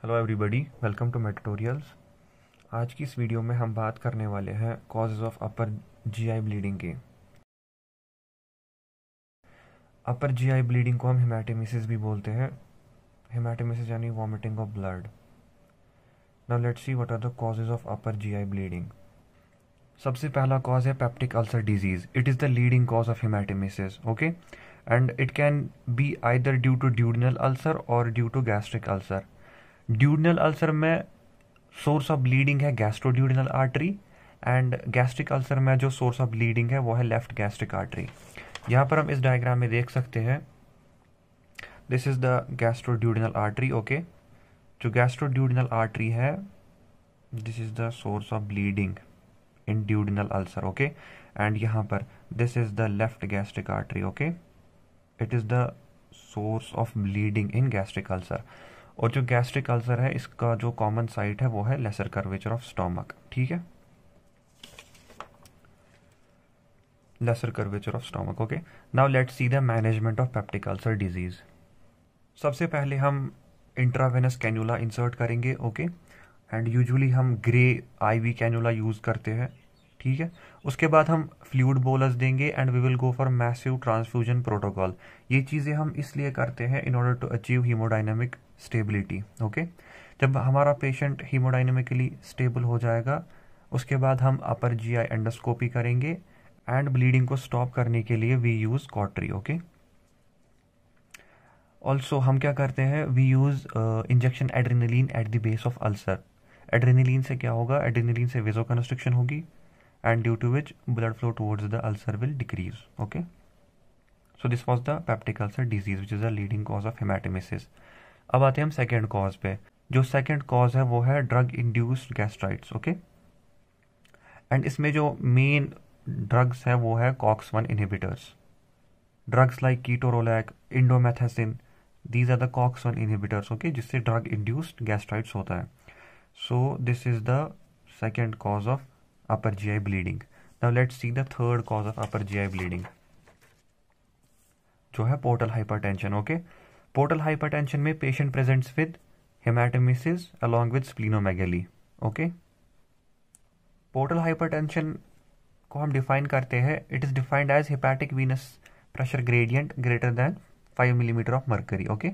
Hello everybody, welcome to my tutorials. आज की इस वीडियो में हम बात करने वाले हैं causes of upper GI bleeding की। अपर जीआई ब्लीडिंग को हम हेमाटेमेसिस भी बोलते हैं। हेमाटेमेसिस यानी vomiting of blood. Now let's see what are the causes of upper GI bleeding. सबसे पहला कॉज है peptic ulcer disease. It is the leading cause of haematemesis, okay, and it can be either due to duodenal ulcer और due to gastric ulcer. Duodenal ulcer में source of bleeding है gastroduodenal artery, and gastric ulcer में जो source of bleeding है वो है left gastric artery. यहाँ पर हम इस डायग्राम में देख सकते हैं, this is the gastroduodenal artery, okay. जो गैस्ट्रोड्यूडिनल आर्टरी है, this is the source of bleeding in duodenal ulcer, okay, and यहाँ पर this is the left gastric artery, okay. It is the source of bleeding in gastric ulcer. और जो gastric ulcer है, इसका जो common site है वो है लेसर कर्वेचर ऑफ स्टोमक, ठीक है, lesser curvature of stomach, okay. Now let's see the management of peptic ulcer disease. सबसे पहले हम इंट्रावेनस कैन्यूला इंसर्ट करेंगे, ओके, एंड यूजुअली हम ग्रे आईवी कैन्यूला यूज करते हैं, ठीक है। उसके बाद हम फ्लूइड बोलस देंगे and we will go for massive transfusion protocol. ये चीज़ें हम इसलिए करते हैं in order to achieve haemodynamic stability, okay. जब हमारा पेशेंट हीमोडाइनमिकली स्टेबल हो जाएगा, उसके बाद हम अपर जीआई एंडोस्कोपी करेंगे एंड ब्लीडिंग को स्टॉप करने के लिए we use cautery, okay. Also हम क्या करते हैं, we use injection adrenaline at the base of ulcer. Adrenaline से क्या होगा, एड्रेनलिन से वेसोकंस्ट्रिक्शन होगी and due to which blood flow towards the ulcer will decrease, okay. So this was the peptic ulcer disease which is the leading cause of hematemesis. अब आते हैं हम second cause पे। जो सेकेंड कॉज है वो है drug induced gastritis, okay, and इसमें जो मेन ड्रग्स है वो है COX-1 inhibitors. Drugs like ketorolac, indomethacin, these are the COX-1 inhibitors, okay, जिससे ड्रग इंड्यूस्ड गैस्ट्राइट्स होता है। So this is the second cause of upper GI bleeding. Now let's see the third cause of upper GI bleeding, जो है portal hypertension, okay. Portal hypertension में patient presents with haematemesis along with splenomegaly, okay. Portal hypertension को हम define करते हैं, it is defined as hepatic venous pressure gradient greater than 5 millimetre of mercury, okay.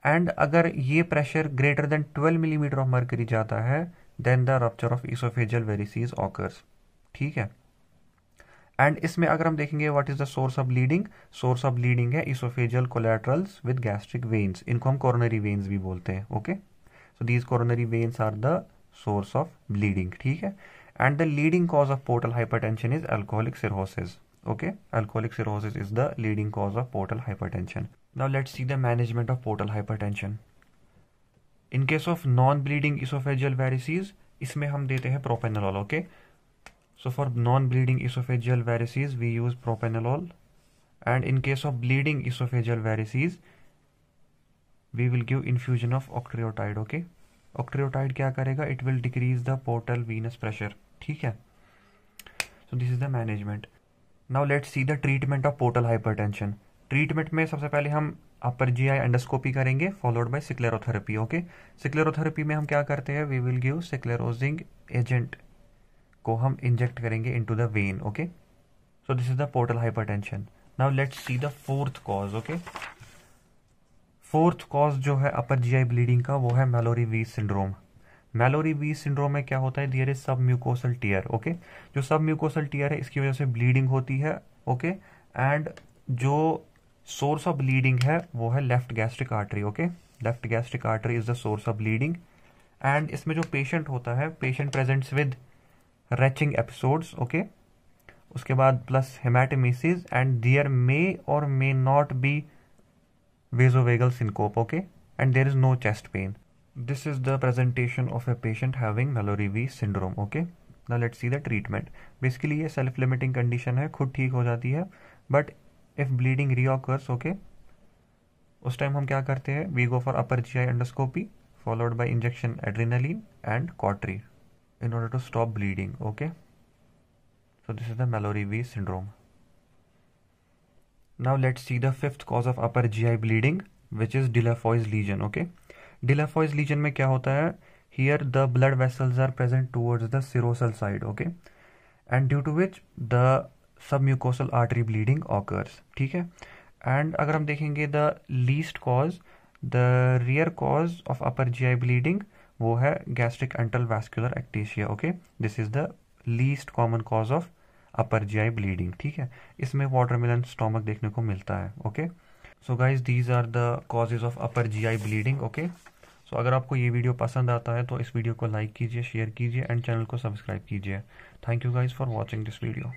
And अगर ये pressure greater than 12 millimetre of mercury जाता है, then the rupture of oesophageal varices occurs, ठीक है। एंड इसमें अगर हम देखेंगे what is the source of bleeding, source of bleeding है oesophageal collaterals with gastric veins, इनको हम कोरोनरी वेन्स भी बोलते हैं, okay. So these coronary veins are the source of bleeding, ठीक है। And the leading cause of portal hypertension is alcoholic cirrhosis, okay. Alcoholic cirrhosis is the leading cause of portal hypertension. Now let's see the management of portal hypertension. In case of non-bleeding esophageal varices, इसमें हम देते हैं propranolol, okay. So for non-bleeding esophageal varices we use propranolol, and in case of bleeding esophageal varices we will give infusion of octreotide, okay. octreotide क्या करेगा, it will decrease the portal venous pressure, ठीक है। So this is the management. Now let's see the treatment of portal hypertension. Treatment में सबसे पहले हम upper GI endoscopy करेंगे followed by सिक्लेरोथेरेपी, okay. सिक्लेरोथेरेपी में हम क्या करते हैं, वी विल गिव सिक्लेरोजिंग एजेंट को हम इंजेक्ट करेंगे into the when, okay. So this is the portal hypertension. Now let's see the fourth cause, okay. Fourth cause जो है अपर जीआई ब्लीडिंग का वो है मैलोरी वीज सिंड्रोम। मैलोरी वीज सिंड्रोम में क्या होता है, देयर इज सब म्यूकोसल टीयर, ओके। जो सब म्यूकोसल टीयर है इसकी वजह से ब्लीडिंग होती है, ओके। एंड जो सोर्स ऑफ ब्लीडिंग है वो है left gastric artery, okay. Left gastric artery is the source of bleeding. And इसमें जो पेशेंट होता है, patient presents with retching episodes, okay. उसके बाद plus haematemesis and there may or may not be vasovagal syncope, okay, and there is no chest pain. This is the presentation of a patient having Mallory-Weiss syndrome, okay. Now let's see the treatment. Basically ये self limiting condition है, खुद ठीक हो जाती है, but if bleeding reoccurs, okay, उस time हम क्या करते हैं, we go for upper GI endoscopy followed by injection adrenaline and cautery in order to stop bleeding, okay. So this is the Mallory-Weiss syndrome. Now let's see the fifth cause of upper GI bleeding, which is De La Foy's lesion, okay. Dieulafoy's lesion में क्या होता है, here the blood vessels are present towards the serosal side, okay, and due to which the submucosal artery bleeding occurs, ठीक है। And अगर हम देखेंगे the least cause, the rare cause of upper GI bleeding वो है gastric antral vascular ectasia, okay, this is the least common cause of upper GI bleeding, ठीक है। इसमें वाटरमेलन स्टोमक देखने को मिलता है, okay. So guys these are the causes of upper GI bleeding, okay. So अगर आपको ये वीडियो पसंद आता है तो इस वीडियो को लाइक कीजिए, शेयर कीजिए एंड चैनल को सब्सक्राइब कीजिए। Thank you guys for watching this video.